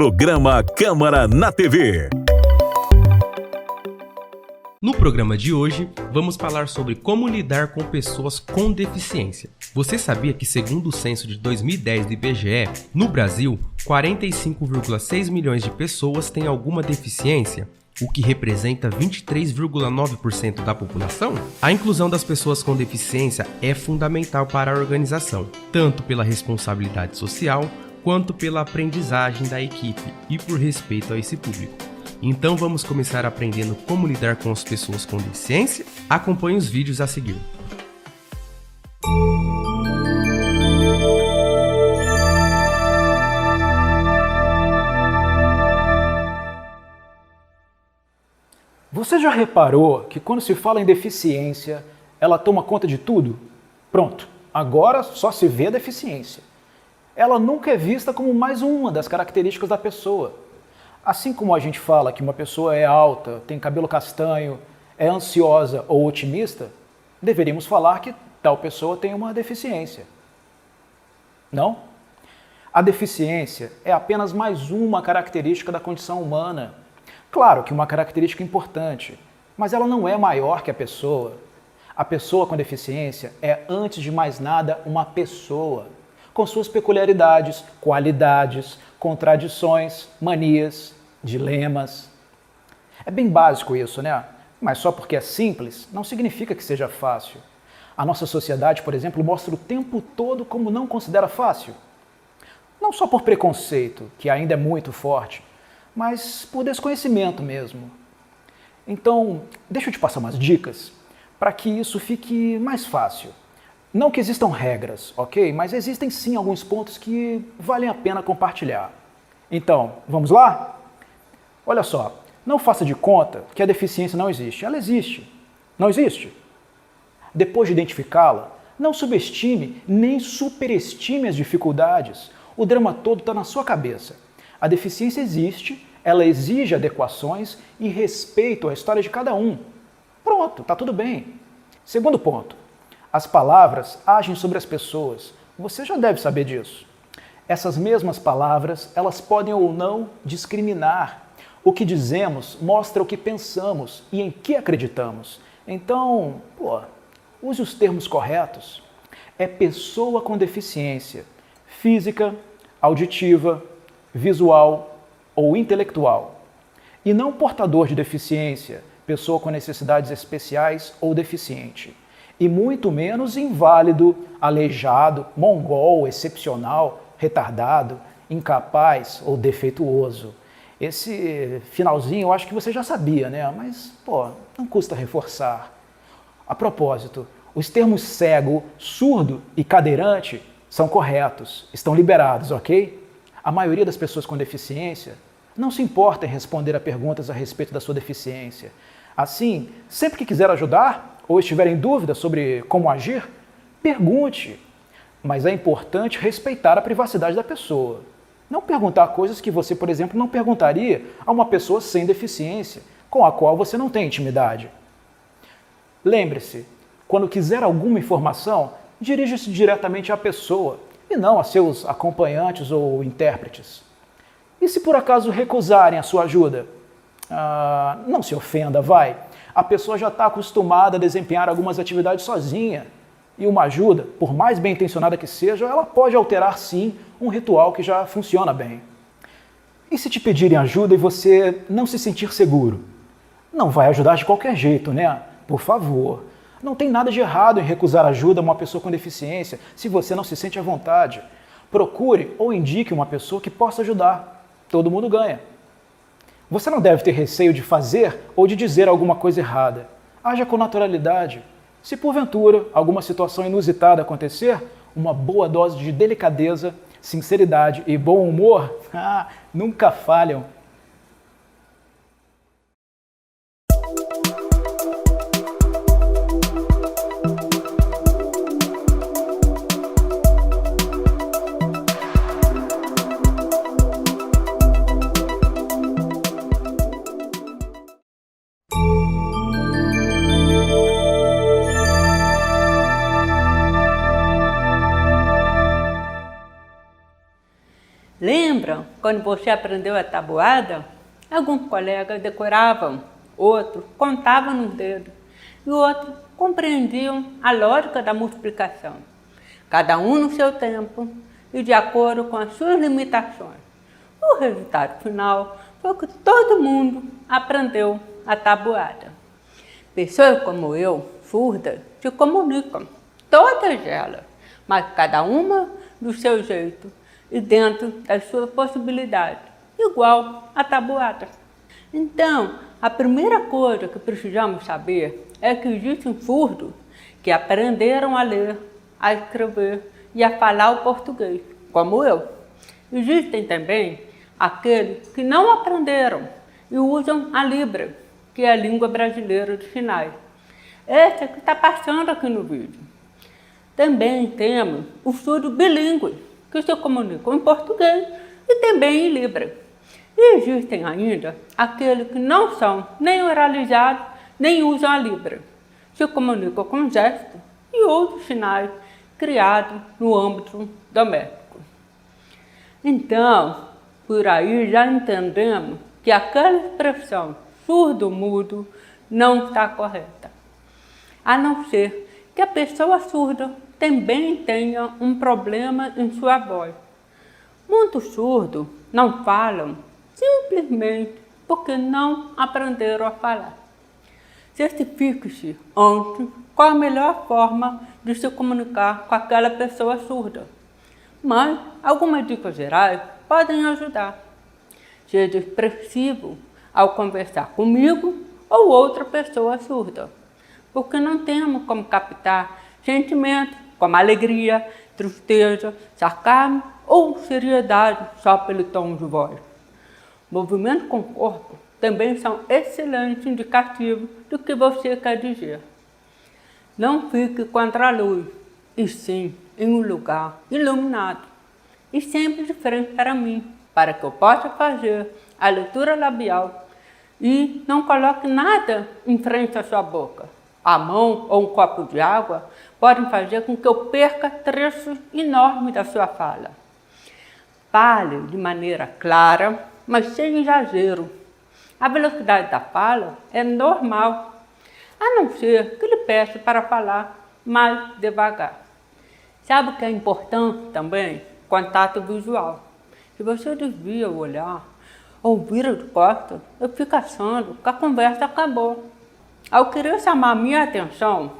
Programa Câmara na TV. No programa de hoje, vamos falar sobre como lidar com pessoas com deficiência. Você sabia que, segundo o censo de 2010 do IBGE, no Brasil, 45,6 milhões de pessoas têm alguma deficiência, o que representa 23,9% da população? A inclusão das pessoas com deficiência é fundamental para a organização, tanto pela responsabilidade social, quanto pela aprendizagem da equipe e por respeito a esse público. Então vamos começar aprendendo como lidar com as pessoas com deficiência? Acompanhe os vídeos a seguir. Você já reparou que quando se fala em deficiência, ela toma conta de tudo? Pronto, agora só se vê a deficiência. Ela nunca é vista como mais uma das características da pessoa. Assim como a gente fala que uma pessoa é alta, tem cabelo castanho, é ansiosa ou otimista, deveríamos falar que tal pessoa tem uma deficiência. Não? A deficiência é apenas mais uma característica da condição humana. Claro que uma característica importante, mas ela não é maior que a pessoa. A pessoa com deficiência é, antes de mais nada, uma pessoa, com suas peculiaridades, qualidades, contradições, manias, dilemas. É bem básico isso, né? Mas só porque é simples, não significa que seja fácil. A nossa sociedade, por exemplo, mostra o tempo todo como não considera fácil. Não só por preconceito, que ainda é muito forte, mas por desconhecimento mesmo. Então, deixa eu te passar umas dicas para que isso fique mais fácil. Não que existam regras, ok? Mas existem sim alguns pontos que valem a pena compartilhar. Então, vamos lá? Olha só, não faça de conta que a deficiência não existe. Ela existe. Não existe? Depois de identificá-la, não subestime nem superestime as dificuldades. O drama todo está na sua cabeça. A deficiência existe, ela exige adequações e respeito à história de cada um. Pronto, tá tudo bem. Segundo ponto, as palavras agem sobre as pessoas. Você já deve saber disso. Essas mesmas palavras, elas podem ou não discriminar. O que dizemos mostra o que pensamos e em que acreditamos. Então, use os termos corretos. É pessoa com deficiência física, auditiva, visual ou intelectual. E não portador de deficiência, pessoa com necessidades especiais ou deficiente. E muito menos inválido, aleijado, mongol, excepcional, retardado, incapaz ou defeituoso. Esse finalzinho eu acho que você já sabia, né? Mas, não custa reforçar. A propósito, os termos cego, surdo e cadeirante são corretos, estão liberados, ok? A maioria das pessoas com deficiência não se importa em responder a perguntas a respeito da sua deficiência. Assim, sempre que quiser ajudar ou estiver em dúvida sobre como agir, pergunte. Mas é importante respeitar a privacidade da pessoa. Não perguntar coisas que você, por exemplo, não perguntaria a uma pessoa sem deficiência, com a qual você não tem intimidade. Lembre-se, quando quiser alguma informação, dirija-se diretamente à pessoa e não a seus acompanhantes ou intérpretes. E se por acaso recusarem a sua ajuda? Não se ofenda, vai. A pessoa já está acostumada a desempenhar algumas atividades sozinha. E uma ajuda, por mais bem intencionada que seja, ela pode alterar sim um ritual que já funciona bem. E se te pedirem ajuda e você não se sentir seguro? Não vai ajudar de qualquer jeito, né? Por favor. Não tem nada de errado em recusar ajuda a uma pessoa com deficiência se você não se sente à vontade. Procure ou indique uma pessoa que possa ajudar. Todo mundo ganha. Você não deve ter receio de fazer ou de dizer alguma coisa errada. Haja com naturalidade. Se porventura alguma situação inusitada acontecer, uma boa dose de delicadeza, sinceridade e bom humor nunca falham. Lembram quando você aprendeu a tabuada? Alguns colegas decoravam, outros contavam nos dedos e outros compreendiam a lógica da multiplicação, cada um no seu tempo e de acordo com as suas limitações. O resultado final foi que todo mundo aprendeu a tabuada. Pessoas como eu, surdas, se comunicam, todas elas, mas cada uma do seu jeito e dentro das suas possibilidades, igual a tabuada. Então, a primeira coisa que precisamos saber é que existem surdos que aprenderam a ler, a escrever e a falar o português, como eu. Existem também aqueles que não aprenderam e usam a Libra, que é a língua brasileira de sinais. Essa que está passando aqui no vídeo. Também temos os surdos bilíngues, que se comunicam em português e também em Libra. E existem ainda aqueles que não são nem oralizados, nem usam a Libra. Se comunicam com gestos e outros sinais criados no âmbito doméstico. Então, por aí já entendemos que aquela expressão surdo-mudo não está correta. A não ser que a pessoa surda também tenha um problema em sua voz. Muitos surdos não falam simplesmente porque não aprenderam a falar. Certifique-se antes qual a melhor forma de se comunicar com aquela pessoa surda. Mas algumas dicas gerais podem ajudar. Seja expressivo ao conversar comigo ou outra pessoa surda, porque não temos como captar sentimentos como alegria, tristeza, sarcasmo ou seriedade só pelo tom de voz. Movimento com o corpo também são excelentes indicativos do que você quer dizer. Não fique contra a luz, e sim em um lugar iluminado, e sempre de frente para mim, para que eu possa fazer a leitura labial e não coloque nada em frente à sua boca. A mão ou um copo de água podem fazer com que eu perca trechos enormes da sua fala. Fale de maneira clara, mas sem exagero. A velocidade da fala é normal, a não ser que lhe peça para falar mais devagar. Sabe o que é importante também? Contato visual. Se você desvia o olhar ou vira de costas, eu fico achando que a conversa acabou. Ao querer chamar minha atenção,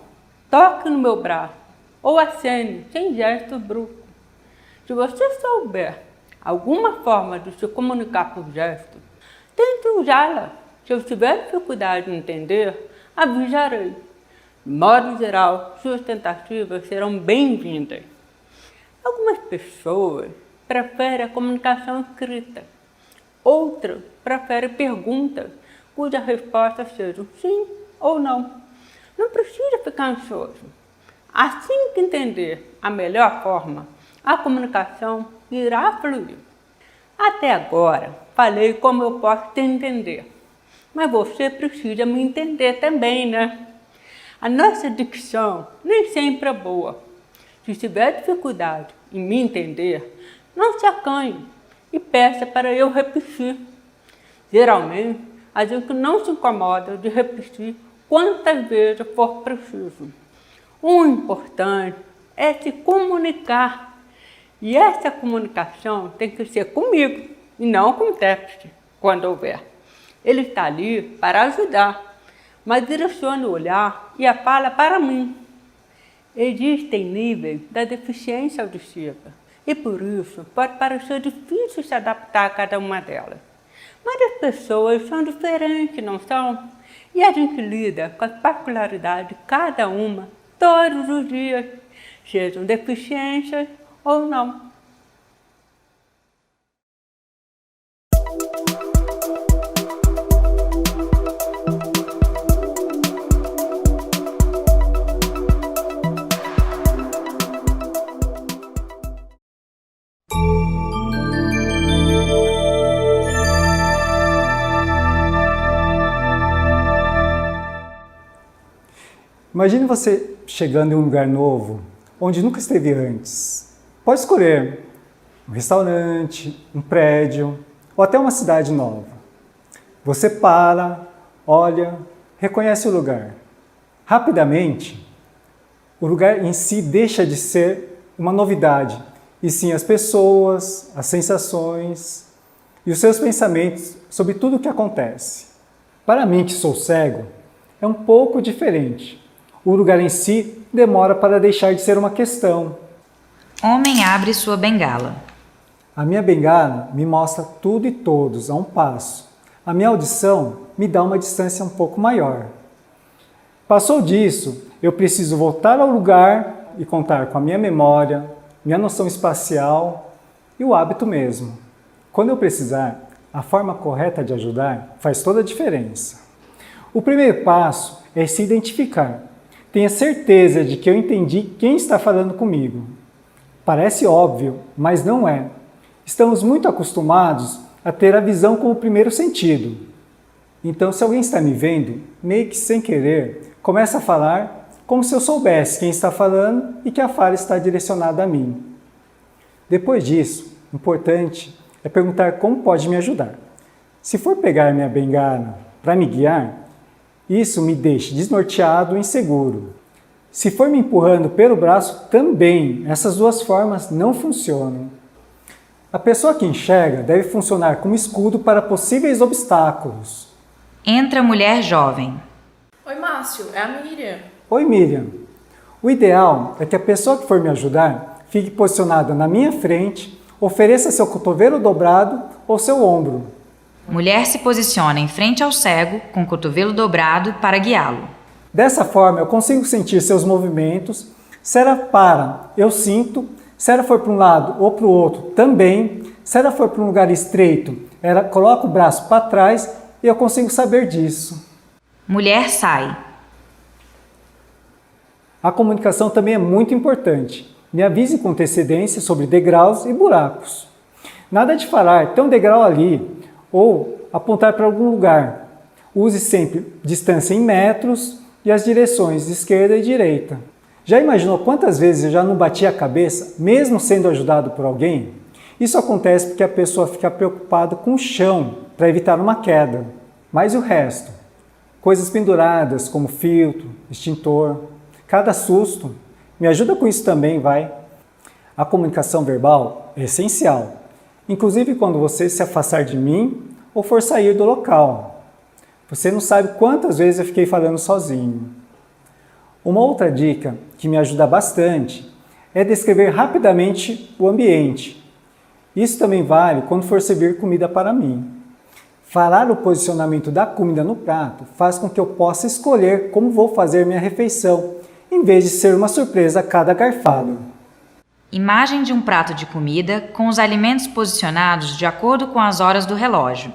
toque no meu braço ou acene sem gesto brusco. Se você souber alguma forma de se comunicar por gesto, tente usá-la. Se eu tiver dificuldade em entender, avisarei. De modo geral, suas tentativas serão bem-vindas. Algumas pessoas preferem a comunicação escrita. Outras preferem perguntas cuja resposta seja sim ou não. Não precisa ficar ansioso. Assim que entender a melhor forma, a comunicação irá fluir. Até agora, falei como eu posso te entender. Mas você precisa me entender também, né? A nossa dicção nem sempre é boa. Se tiver dificuldade em me entender, não se acanhe e peça para eu repetir. Geralmente, a gente não se incomoda de repetir quantas vezes for preciso. O importante é se comunicar. E essa comunicação tem que ser comigo e não com o intérprete, quando houver. Ele está ali para ajudar, mas direcione o olhar e a fala para mim. Existem níveis da deficiência auditiva e por isso pode parecer difícil se adaptar a cada uma delas. Mas as pessoas são diferentes, não são? E a gente lida com as particularidades de cada uma todos os dias, sejam deficiências ou não. Imagine você chegando em um lugar novo, onde nunca esteve antes. Pode escolher um restaurante, um prédio ou até uma cidade nova. Você para, olha, reconhece o lugar. Rapidamente, o lugar em si deixa de ser uma novidade, e sim as pessoas, as sensações e os seus pensamentos sobre tudo o que acontece. Para mim, que sou cego, é um pouco diferente. O lugar em si demora para deixar de ser uma questão. Homem abre sua bengala. A minha bengala me mostra tudo e todos a um passo. A minha audição me dá uma distância um pouco maior. Passou disso, eu preciso voltar ao lugar e contar com a minha memória, minha noção espacial e o hábito mesmo. Quando eu precisar, a forma correta de ajudar faz toda a diferença. O primeiro passo é se identificar. Tenha certeza de que eu entendi quem está falando comigo. Parece óbvio, mas não é. Estamos muito acostumados a ter a visão como primeiro sentido. Então, se alguém está me vendo, meio que sem querer, começa a falar como se eu soubesse quem está falando e que a fala está direcionada a mim. Depois disso, importante é perguntar como pode me ajudar. Se for pegar minha bengala para me guiar, isso me deixa desnorteado e inseguro. Se for me empurrando pelo braço, também. Essas duas formas não funcionam. A pessoa que enxerga deve funcionar como escudo para possíveis obstáculos. Entra mulher jovem. Oi, Márcio, é a Miriam. Oi, Miriam. O ideal é que a pessoa que for me ajudar fique posicionada na minha frente, ofereça seu cotovelo dobrado ou seu ombro. Mulher se posiciona em frente ao cego, com o cotovelo dobrado, para guiá-lo. Dessa forma, eu consigo sentir seus movimentos. Se ela para, eu sinto. Se ela for para um lado ou para o outro, também. Se ela for para um lugar estreito, ela coloca o braço para trás e eu consigo saber disso. Mulher sai. A comunicação também é muito importante. Me avise com antecedência sobre degraus e buracos. Nada de falar, tem um degrau ali, ou apontar para algum lugar. Use sempre distância em metros e as direções de esquerda e direita. Já imaginou quantas vezes eu já não bati a cabeça, mesmo sendo ajudado por alguém? Isso acontece porque a pessoa fica preocupada com o chão para evitar uma queda. Mas e o resto? Coisas penduradas como filtro, extintor. Cada susto. Me ajuda com isso também, vai? A comunicação verbal é essencial. Inclusive quando você se afastar de mim ou for sair do local. Você não sabe quantas vezes eu fiquei falando sozinho. Uma outra dica que me ajuda bastante é descrever rapidamente o ambiente. Isso também vale quando for servir comida para mim. Falar o posicionamento da comida no prato faz com que eu possa escolher como vou fazer minha refeição, em vez de ser uma surpresa a cada garfada. Imagem de um prato de comida com os alimentos posicionados de acordo com as horas do relógio.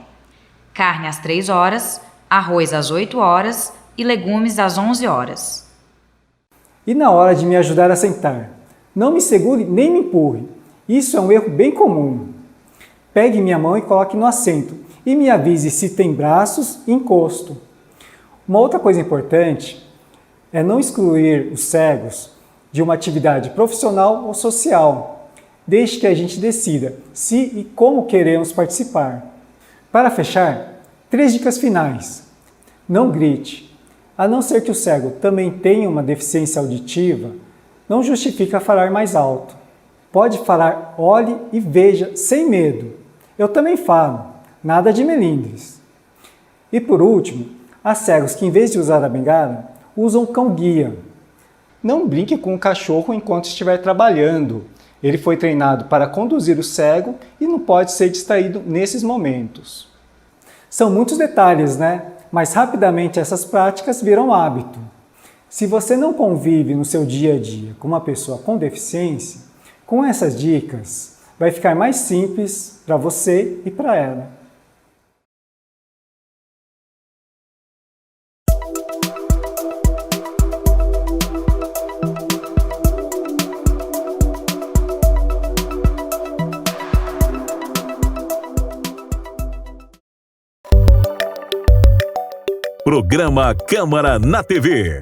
Carne às 3 horas, arroz às 8 horas e legumes às 11 horas. E na hora de me ajudar a sentar, não me segure nem me empurre. Isso é um erro bem comum. Pegue minha mão e coloque no assento e me avise se tem braços e encosto. Uma outra coisa importante é não excluir os cegos de uma atividade profissional ou social. Deixe que a gente decida se e como queremos participar. Para fechar, 3 dicas finais. Não grite. A não ser que o cego também tenha uma deficiência auditiva, não justifica falar mais alto. Pode falar olhe e veja sem medo. Eu também falo, nada de melindres. E por último, há cegos que em vez de usar a bengala, usam o cão-guia. Não brinque com o cachorro enquanto estiver trabalhando. Ele foi treinado para conduzir o cego e não pode ser distraído nesses momentos. São muitos detalhes, né? Mas rapidamente essas práticas viram hábito. Se você não convive no seu dia a dia com uma pessoa com deficiência, com essas dicas vai ficar mais simples para você e para ela. Programa Câmara na TV.